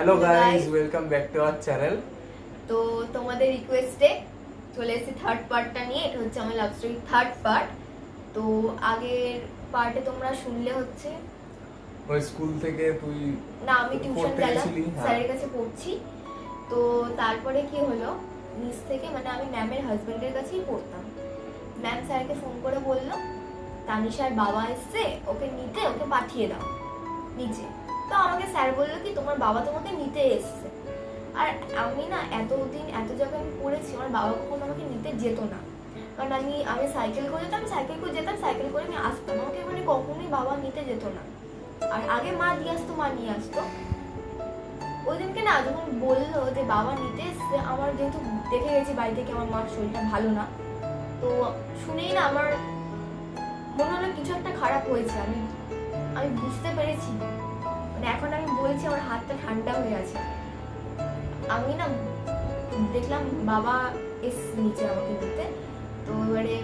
Hello guys, welcome back to our channel. তো তোমাদের রিকোয়েস্টে চলে এসেছি থার্ড পার্টটা নিয়ে। এটা হচ্ছে আমার লাভ স্টোরি থার্ড পার্ট। তো আগের পার্টে তোমরা শুনলে হচ্ছে ওই স্কুল থেকে তুই না, আমি টিউশন গেলাম, স্যারের কাছে পড়ছি। তো তারপরে কি হলো, নিচ থেকে মানে আমি ম্যামের হাজবেন্ডের কাছেই পড়তাম। ম্যাম স্যারকে ফোন করে বললো তানিশার বাবা এসছে, ওকে নিতে, ওকে পাঠিয়ে দাও নিচে। তো আমাকে স্যার বললো কি তোমার বাবা তোমাকে নিতে এসছে। আর আমি না এতদিন এত জায়গায় আমি পড়েছি, আমার বাবা কখনো আমাকে নিতে যেত না। কারণ আমি সাইকেল করে যেতাম, সাইকেল করে আমি আসতাম, আমাকে মানে কখনোই বাবা নিতে যেত না। আর আগে মা দিয়ে আসতো, মা নিয়ে আসতো। ওই দিনকে না যখন বললো যে বাবা নিতে এসছে, আমার যেহেতু দেখে গেছি বাড়ি থেকে আমার মার শরীরটা ভালো না, তো শুনেই না আমার মনে হলো কিছু একটা খারাপ হয়েছে। আমি বুঝতে পেরেছি, মানে এখন আমি বলছি আমার হাতটা ঠান্ডা হয়ে আছে। আমি না দেখলাম বাবা নিচে আমাকে দিতে। তো এবারে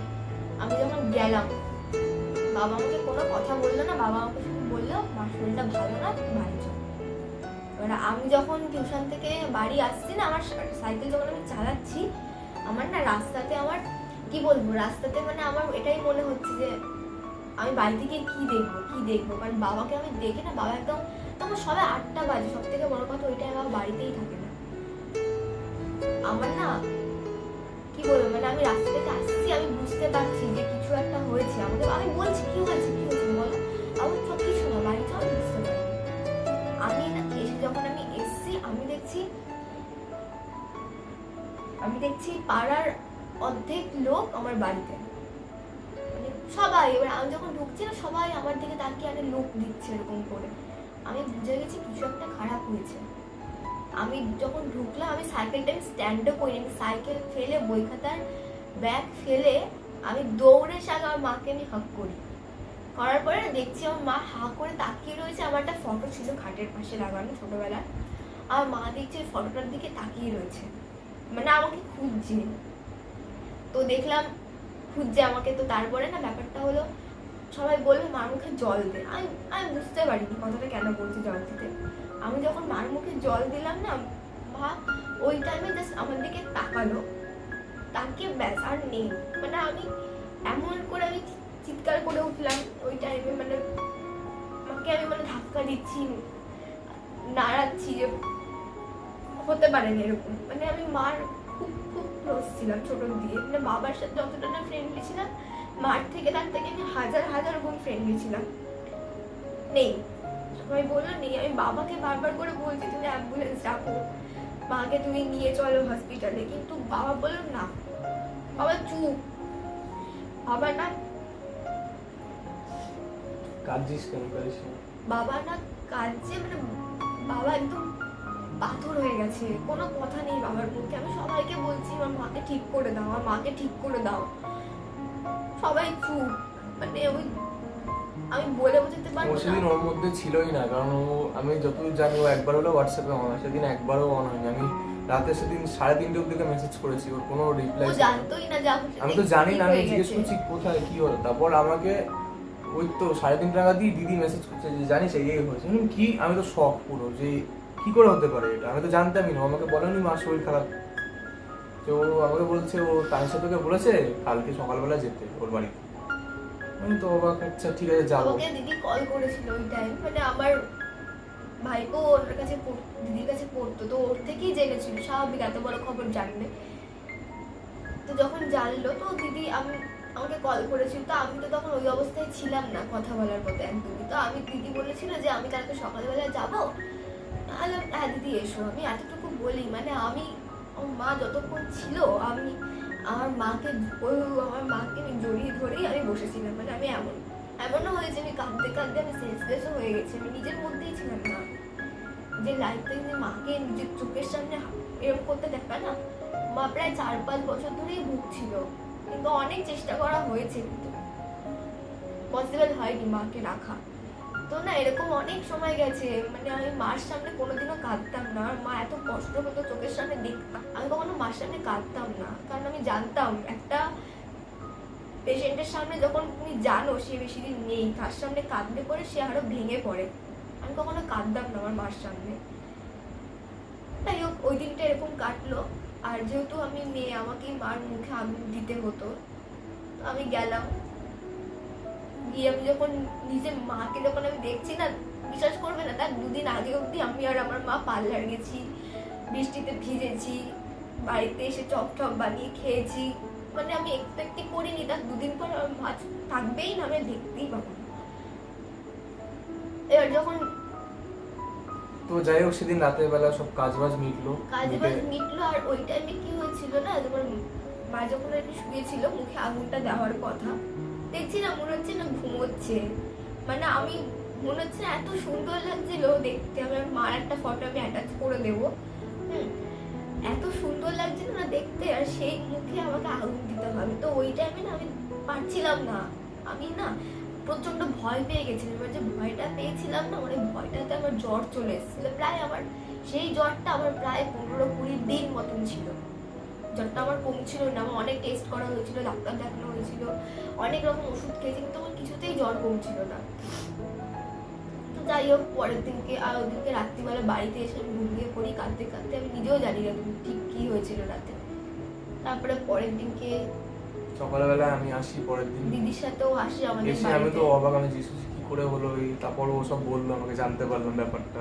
আমি যখন গেলাম, বাবা আমাকে কোনো কথা বললো না, বাবা আমাকে শুধু বললো মার শরীরটা ভালো না, বাড়ি চল। এবারে আমি যখন টিউশন থেকে বাড়ি আসছি না, আমার সাইকেল যখন আমি চালাচ্ছি, আমার না রাস্তাতে আমার কি বলবো, রাস্তাতে মানে আমার এটাই মনে হচ্ছে যে আমি বাড়ি থেকে কি দেখবো। কারণ বাবাকে আমি দেখি না, বাবা একদম তখন সবাই 8টা বাজে, সব থেকে বড় কথা ওইটাই, বাবা বাড়িতেই থাকে না। আমার না কি বলবো, মানে আমি রাস্তা থেকে আসছি, আমি বুঝতে পারছি যে কিছু একটা হয়েছে আমাদের। আমি বলছি কি হয়েছে বলো, আমার সব কিছু না, বাড়ি যাও, আমি বুঝতে পারি। আমি না এসে যখন আমি এসছি, আমি দেখছি পাড়ার অর্ধেক লোক আমার বাড়িতে, মানে সবাই। এবার আমি যখন ঢুকছি না, সবাই আমার দিকে তাকিয়ে একটা লোক দিচ্ছে এরকম করে। আমি বুঝে গেছি কিছু একটা খারাপ হয়েছে। আমি যখন ঢুকলাম, আমি সাইকেলটা স্ট্যান্ডও করিনি, সাইকেল ফেলে, বই খাতার ব্যাগ ফেলে আমি দৌড়ে এসে আমার মাকে আমি হাক করার পরে দেখছি আমার মা হা করে তাকিয়ে রয়েছে। আমার একটা ফটো ছিল খাটের পাশে লাগানো ছোটবেলায়, আর মা দেখছে ফটোটার দিকে তাকিয়ে রয়েছে, মানে আমাকে খুঁজছে। তো দেখলাম খুঁজছে আমাকে। তো তারপরে না ব্যাপারটা হলো, সবাই বলবে মার মুখে জল দে। আমি বুঝতে পারিনি কথাটা কেন বলছি জল দিতে। আমি যখন মার মুখে জল দিলাম না, মা ওই টাইমে জাস্ট আমার দিকে তাকালো, তাকিয়ে ব্যাস আর নেই। মানে আমি এমন করে আমি চিৎকার করে উঠলাম ওই টাইমে, মানে মাকে আমি মানে ধাক্কা দিচ্ছি, নাড়াচ্ছি, যে হতে পারেনি এরকম। মানে আমি মার খুব খুব ক্লোজ ছিলাম ছোট দিয়ে, মানে বাবার সাথে যতটা না ফ্রেন্ডলি ছিলাম, মার থেকে তার থেকে আমি হাজার গুণ ফ্রেন্ডলি ছিলাম। নেই, সবাই বললো নেই। আমি বাবাকে বারবার করে বলছি তুমি অ্যাম্বুলেন্স ডাকো, মাকে তুমি নিয়ে চলো হসপিটালে, কিন্তু বাবা বললো না। বাবা চুপ, বাবা না কাঁদছিস কেন? বাবা না কাঁদছে, মানে বাবা একদম পাথর হয়ে গেছে, কোনো কথা নেই বাবার মুখে। আমি সবাইকে বলছি আমার মাকে ঠিক করে দাও, আমার মাকে ঠিক করে দাও, সবাই চুপ। মানে ওই আমি বলে বোঝাতে পারবো না। সেদিন ওর মধ্যে ছিলই না, কারণ আমি যতদূর জানি ও একবার হলো হোয়াটসঅ্যাপে অন, সেদিন একবারও অন হয়নি। আমি রাতে সেদিন 3:30 অব্দি মেসেজ করেছি, ওর কোনো রিপ্লাই ও জানতোই না। আমি তো জানি না, আমি জিজ্ঞেস করছি কোথায় কি হলো, তারপর আমাকে ওই তো 3:30 টাকা দিয়ে দিদি মেসেজ করছে যে জানিস এই হয়েছে। কি, আমি তো শক পুরো, যে কি করে হতে পারে এটা, আমি তো জানতামই না। আমাকে বলেনি মার শরীর খারাপ। তো ও আমাকে বলছে ও তানিশা তোকে বলেছে কালকে সকালবেলা যেতে ওর বাড়িতে। আমি তো অবাক, আচ্ছা ঠিক আছে যাবো। আমাকে দিদি কল করেছিল ওই টাইম, মানে আমার ভাইপো ওর কাছে দিদির কাছে পড়তো, তো ওর থেকেই জেনেছিল, স্বাভাবিক এত বড় খবর জানবে। তো যখন জানলো, তো দিদি আমাকে কল করেছিল। তো আমি তো তখন ওই অবস্থায় ছিলাম না কথা বলার মতো একদমই। তো দিদি বলেছিল যে আমি কালকে সকালবেলায় যাবো। হ্যাঁ দিদি এসো। আমি এতটুকু বলি, মানে আমার মা যতক্ষণ ছিল, আমার মাকে আমি জড়িয়ে ধরেই আমি বসেছিলাম। মানে আমি এমনও হয়েছে, আমি কাঁদতে কাঁদতে আমি সেন্সলেসও হয়ে গেছি, আমি নিজের মধ্যেই ছিলাম না। যে লাইফে যে মাকে নিজের চোখের সামনে এরকম করতে দেখা না, মা প্রায় 4-5 বছর ধরেই ভুগছিল, কিন্তু অনেক চেষ্টা করা হয়েছে, কিন্তু পসিবল হয়নি মাকে রাখা। তো না এরকম অনেক সময় গেছে, মানে আমি মার সামনে কোনোদিনও কাঁদতাম না। আর মা এত কষ্ট হতো চোখের সামনে দেখতাম, আমি কখনো মার সামনে কাঁদতাম না, কারণ আমি জানতাম একটা পেশেন্টের সামনে যখন তুমি জানো সে বেশি দিন নেই, তার সামনে কাঁদলে পরে সে আরো ভেঙে পড়ে। আমি কখনো কাঁদতাম না আমার মার সামনে। ওই দিনটা এরকম কাটলো। আর যেহেতু আমি মেয়ে, আমাকে মার মুখে আগুন দিতে হতো, তো আমি গেলাম। গিয়ে আমি যখন নিজের মাকে যখন আমি দেখছি না, বিশ্বাস করবে না, তার 2 দিন আগে অবধি আমি আর আমার মা পার্লার গেছি, বৃষ্টিতে ভিজেছি, বাড়িতে এসে চপ টপ বানিয়ে খেয়েছি। মানে আমি এক্সপেক্টই করিনি তার 2 দিন পর আমার মা থাকবেই না, আমি দেখতেই পাবো না। এবার যখন তো যাই হোক, সেদিন রাতের বেলা সব কাজবাজ মিটলো। আর ওই টাইমে কি হয়েছিল না, তোমার মা যখন আর কি শুয়েছিল, মুখে আগুনটা দেওয়ার কথা, দেখছি না মনে হচ্ছে না ঘুমোচ্ছে। মানে আমি মনে হচ্ছে না, এত সুন্দর লাগছিল দেখতে। আমার মার একটা ফটো আমি অ্যাটাচ করে দেবো। এত সুন্দর লাগছিল না দেখতে, আর সেই মুখে আমাকে আগুন দিতে হবে। তো ওই টাইমে না আমি পারছিলাম না, আমি না প্রচন্ড ভয় পেয়ে গেছিলাম। এবার যে ভয়টা পেয়েছিলাম না, মানে ভয়টাতে আমার জ্বর চলে এসেছিল। প্রায় আমার সেই জ্বরটা আমার প্রায় 15-20 দিন মতন ছিল। জ্বরটা আমার কমছিল না, আমার অনেক টেস্ট করা হয়েছিল, ডাক্তার দেখানো হয়েছিল, অনেক রকম ওষুধ খেয়েছি, কিন্তু আমার কিছুতেই জ্বর কমছিল না। তো যাই হোক, পরের দিনকে আর ওই দিনকে রাত্রিবেলা বাড়িতে এসে আমি ঘুমিয়ে পড়ি কাঁদতে কাঁদতে। আমি নিজেও জানি না ঠিক কি হয়েছিল রাতে। তারপরে পরের দিনকে সকালবেলা আমি আসি, পরের দিন দিদির সাথেও আসে আমাদের এসে আমি তো অবাক, আমি জিজ্ঞেস করছি কি করে হলো এই, তারপর ও সব বললো আমাকে, জানতে পারলাম ব্যাপারটা।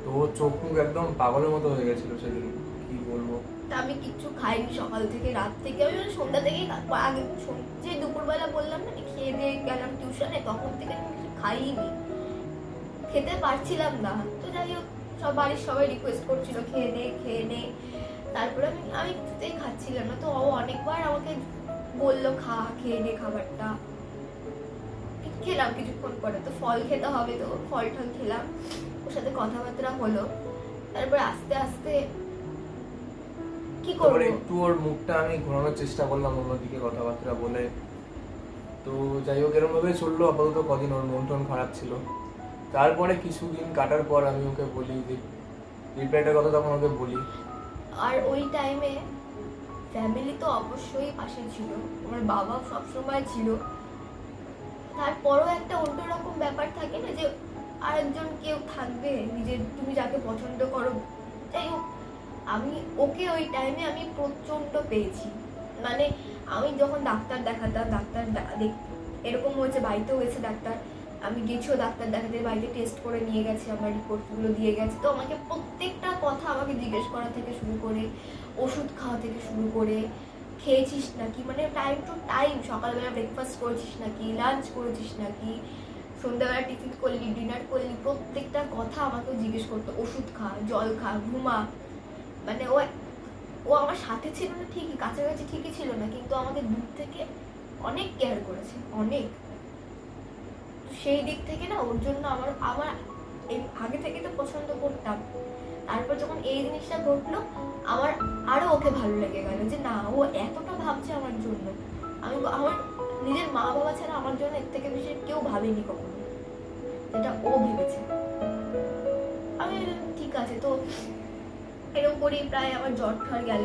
তো ওর চোখ মুখ একদম পাগলের মতো হয়ে গেছিল সেদিন, কি বলবো। তা আমি কিচ্ছু খাইনি সকাল থেকে, রাত থেকে। আমি মানে সন্ধ্যা থেকেই আগে যে দুপুরবেলা বললাম না খেয়ে দিয়ে গেলাম টিউশনে, তখন থেকে আমি কিছু খাইনি, খেতে পারছিলাম না। তো যাই হোক, বাড়ির সবাই রিকোয়েস্ট করছিল খেয়ে নে। তারপরে আমি কিছুতেই খাচ্ছিলাম না। তো ও অনেকবার আমাকে বললো খেয়ে নে খাবারটা। খেলাম কিছুক্ষণ পরে, তো ফল খেতে হবে, তো ফল টল খেলাম, ওর সাথে কথাবার্তা হলো। তারপরে আস্তে আস্তে কি করবো, একটু ওর মুখটা আমি ঘোরানোর চেষ্টা করলাম অন্যদিকে কথাবার্তা বলে। তো যাই হোক, এরকম ভাবে চললো আপাতত কদিন। ওর মন টন খারাপ ছিল। তারপরে কিছুদিন কাটার পর আমি ওকে বলি যে রিপ্লাইটার কথা, তখন ওকে বলি। আর ওই টাইমে ফ্যামিলি তো অবশ্যই পাশে ছিল, আমার বাবা সবসময় ছিল। তারপরও একটা অন্যরকম ব্যাপার থাকে না, যে আরেকজন কেউ থাকবে নিজের, তুমি যাকে পছন্দ করো। যাই হোক, আমি ওকে ওই টাইমে আমি প্রচন্ড পেয়েছি। মানে আমি যখন ডাক্তার দেখাতাম, এরকম হয়েছে, বাড়িতেও গেছে ডাক্তার, আমি গেছিও ডাক্তার দেখাতে, বাড়িতে টেস্ট করে নিয়ে গেছে, আমার রিপোর্টগুলো দিয়ে গেছে। তো আমাকে প্রত্যেকটা কথা আমাকে জিজ্ঞেস করা থেকে শুরু করে, ওষুধ খাওয়া থেকে শুরু করে, খেয়েছিস নাকি, মানে টাইম টু টাইম, সকালবেলা ব্রেকফাস্ট করেছিস নাকি, লাঞ্চ করেছিস নাকি, সন্ধ্যাবেলা টিফিন করলি, ডিনার করলি, প্রত্যেকটা কথা আমাকে জিজ্ঞেস করতো। ওষুধ খা, জল খা, ঘুমা। মানে ও আমার সাথে ছিল না ঠিকই, কাছাকাছি ঠিকই ছিল না, কিন্তু আমাকে দূর থেকে অনেক কেয়ার করেছে, অনেক। সেই দিক থেকে না ওর জন্য আমার আগে থেকে তো পছন্দ করতাম। তারপর যখন এই জিনিসটা ঘটলো, আমার আরো ওকে ভালো লেগে গেল, যে না, ও এতটা ভাবছে আমার জন্য। আমার নিজের মা বাবা ছাড়া আমার জন্য এর থেকে বেশি কেউ ভাবেনি কখনো, যেটা ও ভেবেছে। আমি ঠিক আছে, তো এরকম করি প্রায় আমার জ্বর ঠর গেল।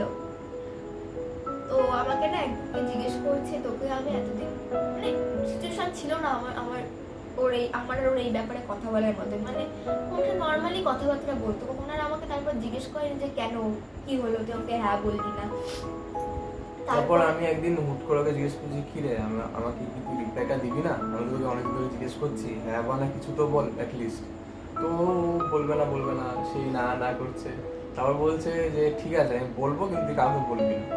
তো আমাকে না একদিন জিজ্ঞেস করছে, তোকে আমি এতদিন, মানে সিচুয়েশন ছিল না আমার ওর এই ব্যাপারে কথা বলার মধ্যে। মানে ওকে নর্মালি কথাবার্তা বলতো, কখন আর আমাকে তারপর জিজ্ঞেস করেনি যে কেন, কি হলো, তুই আমাকে হ্যাঁ বললি না। তারপর আমি একদিন হুট করে ওকে জিজ্ঞেস করছি, কি রে আমাকে কি তুই রিপ্লাইটা দিবি না, আমি তোকে অনেকদিন ধরে জিজ্ঞেস করছি, হ্যাঁ বা না কিছু তো বল অ্যাটলিস্ট। তো বলবে না সেই না করছে। তারপর বলছে যে ঠিক আছে আমি বলবো, কিন্তু তুই কাউকে বলবি না।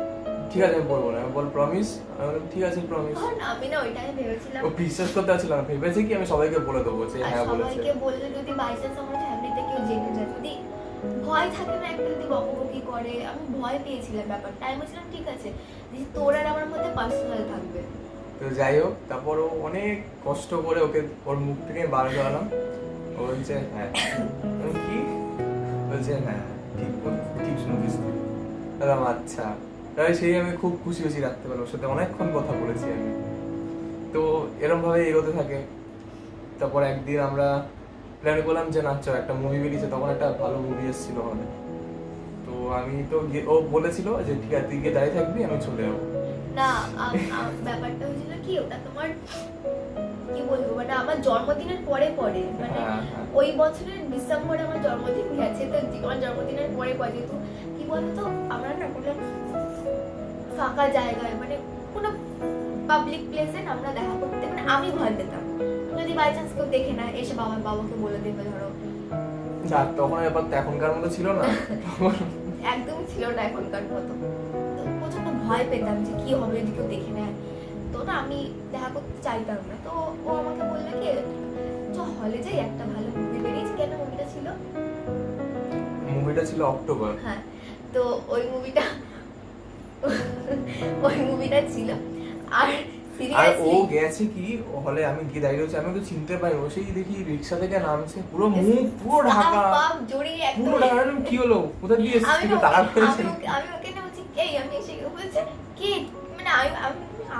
ঠিক আছে আমি বলবো না, আমি বল প্রমিস। আমি বললাম ঠিক আছে প্রমিস। আমি না ওই টাইমে ভেবেছিলাম, ও বিশ্বাস করতে পারছিল না, ভেবেছে কি আমি সবাইকে বলে দেবো যে হ্যাঁ বলেছে। সবাইকে বললে যদি বাই চান্স আমার ফ্যামিলিতে কেউ জেনে যায়, যদি ভয় থাকে না একটা, যদি বকবকি করে, আমি ভয় পেয়েছিলাম ব্যাপারটা। আমি বলছিলাম ঠিক আছে, যে তোর আর আমার মধ্যে পার্সোনাল থাকবে। তো যাই হোক, তারপর ও অনেক কষ্ট করে ওকে ওর মুখ থেকে বার করালাম। ও বলছে হ্যাঁ। কি বলছে, হ্যাঁ ঠিক শুনছিস তুই। বললাম আচ্ছা। তাই সেই আমি খুব খুশি হয়েছি রাত্রেবেলা, ওর সাথে অনেকক্ষণ কথা বলেছি আমি। তো এরকম ভাবে এগোতে থাকে। তারপর একদিন আমরা প্ল্যান করলাম যে নাচ একটা মুভি বেরিয়েছে, তখন একটা ভালো মুভি এসেছিল হলে। তো আমি তো ও বলেছিল যে ঠিক আছে তুই গিয়ে দাঁড়িয়ে থাকবি, আমি চলে যাবো। না, ব্যাপারটা হয়েছিল কি, ওটা তোমার কি বলবো, মানে আমার জন্মদিনের পরে পরে, মানে হ্যাঁ। ওই বছরের ডিসেম্বরে আমার জন্মদিন গেছে, তো আমার জন্মদিনের পরে পরে, যেহেতু কি বলতো আমরা না কোনো ফাঁকা জায়গায়, মানে কোনো পাবলিক প্লেসে আমরা দেখা করতে, মানে আমি ভয় পেতাম যদি বাই চান্স কেউ দেখে না, এসে বাবাকে বলে দেবে ধরো। তখন ব্যাপার তো এখনকার মতো ছিল না। একদমই ছিল না এখনকার মতো, তো প্রচন্ড ভয় পেতাম যে কি হবে যদি কেউ দেখে নেয়, তো না আমি দেখা করতে চাইতাম না। তো ও আমাকে বললো কি চ হলে যাই, একটা ভালো মুভি বেরিয়েছে, কেন মুভিটা ছিল, মুভিটা ছিল অক্টোবর। হ্যাঁ, তো ওই মুভিটা ছিল। আর আর ও সিরিয়াসলি গেছে কি হলে, আমি গিয়ে দাঁড়িয়ে রয়েছি, আমি তো চিনতে পারি, বসেই দেখি রিক্সা থেকে নামছে, পুরো মুখ পুরো ঢাকা, জড়িয়ে একদম, পুরো ঢাকা। আমি কি হলো, কোথা দিয়ে আমি এসেছিল, তারা করেছে। আমি ওকে না বলছি এই, আমি এসে বলছে কি, মানে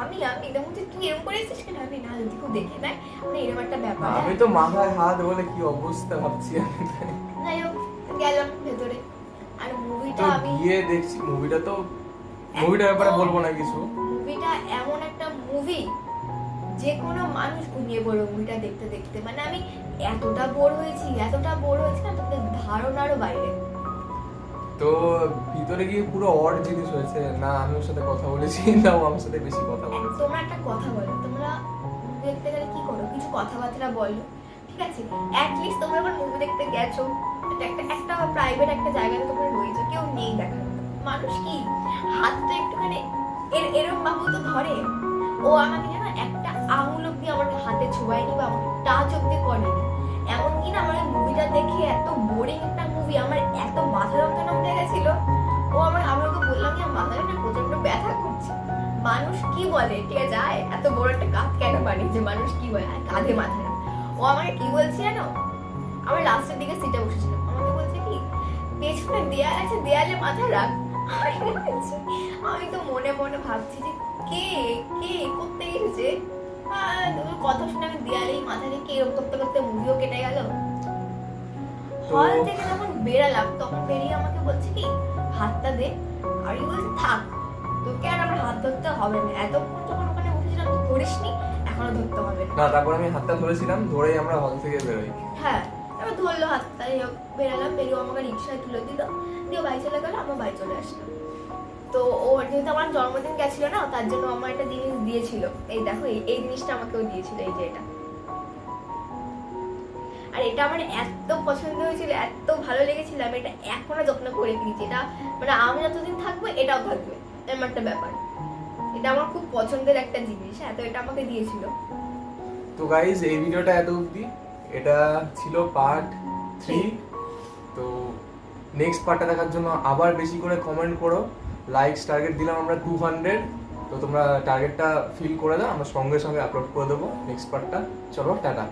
আমি দেখুন তুই এরকম করে এসেছিস কেন, আমি না যদি কেউ দেখে নেয়, মানে এরকম একটা ব্যাপার। আমি তো মাথায় হাত বলে কি অবস্থা ভাবছি আমি। যাই হোক গেলাম ভেতরে, আর তো মুভিটা আমি গিয়ে দেখছি মুভিটার ব্যাপারে বলবো না কিছু। মুভিটা এমন একটা মুভি, যে কোনো মানুষ ঘুমিয়ে পড়বে মুভিটা দেখতে দেখতে, মানে আমি এতটা বোর হয়েছি না, তাদের ধারণারও বাইরে। তো ভিতরে গিয়ে পুরো অড জিনিস হয়েছে, না আমি ওর সাথে কথা বলেছি, না ও আমার সাথে বেশি কথা বলেছে। তোমরা একটা কথা বলো, তোমরা মুভি দেখতে গেলে কি করো, কিছু কথাবার্তা বলো, ঠিক আছে, অ্যাটলিস্ট তোমরা যখন মুভি দেখতে গেছো, একটা প্রাইভেট একটা জায়গাতে তোমরা রয়েছো, কেউ নেই দেখার মতো, মানুষ কি হাতটা একটুখানি এরম বাবু তো ধরে, ও আমাকে যেন একটা আঙুল অব্দি আমার হাতে ছোঁয়ায়নি বা আমাকে টাচ অব্দি করেনি। এমনকি না আমার মুভিটা দেখে এত বোরিং একটা মুভি, আমার এত মাথা যন্ত্রণা উঠে গেছিল, আমি ওকে বললাম যে আমার মাথাটা না প্রচন্ড ব্যথা করছে। মানুষ কি বলে, ঠিক আছে এত বড় একটা কাঁধ কেন বানিয়েছে, মানুষ কি বলে আর কাঁধে মাথা না। ও আমাকে কি বলছে জানো, আমার লাস্টের দিকে সিটে বসেছিলাম, আমাকে বলছে কি পেছনে দেয়াল আছে, দেয়ালে মাথা রাখ। আমি তো মনে মনে ভাবছি যে কে কে করতে গেছে, কথা শুনে আমি দেয়ালেই মাথা রেখে এরকম করতে করতে মুভিও কেটে গেল। হল থেকে যখন বেরালাম, তখন বেরিয়ে আমাকে বলছে কি হাতটা দে, আর বলছে থাক তোকে আর আমার হাত ধরতে হবে না, এতক্ষণ যখন ওখানে বসেছিলাম তুই ধরিসনি, এখনো ধরতে হবে না। তারপর আমি হাতটা ধরেছিলাম, ধরেই আমরা হল থেকে বেরোই। হ্যাঁ, এবার ধরলো হাতটা, বেরালাম, বেরিয়ে আমাকে রিক্সায় তুলে দিল, দিয়ে বাড়ি চলে গেল, আমরা বাড়ি চলে আসলাম। তো ও যেহেতু আমার জন্মদিন গেছিল না, তার জন্য আমার একটা জিনিস দিয়েছিল, এই দেখো এই জিনিসটা আমাকেও দিয়েছিল, এই যে এটা। আর এটা আমার এত পছন্দ হয়েছিল, এত ভালো লেগেছিল, আমি এটা এখনো যত্ন করে কিনেছি, এটা মানে আমি যতদিন থাকবো এটাও থাকবে, এমন একটা ব্যাপার। এটা আমার খুব পছন্দের একটা জিনিস, হ্যাঁ, তো এটা আমাকে দিয়েছিল। তো গাইজ এই ভিডিওটা এত অবধি, এটা ছিল পার্ট 3। তো নেক্সট পার্টটা দেখার জন্য আবার বেশি করে কমেন্ট করো, লাইকস টার্গেট দিলাম আমরা 200, তো তোমরা টার্গেটটা ফিল করে দাও, আমরা সঙ্গে সঙ্গে আপলোড করে দেবো নেক্সট পার্টটা। চলো টাটা।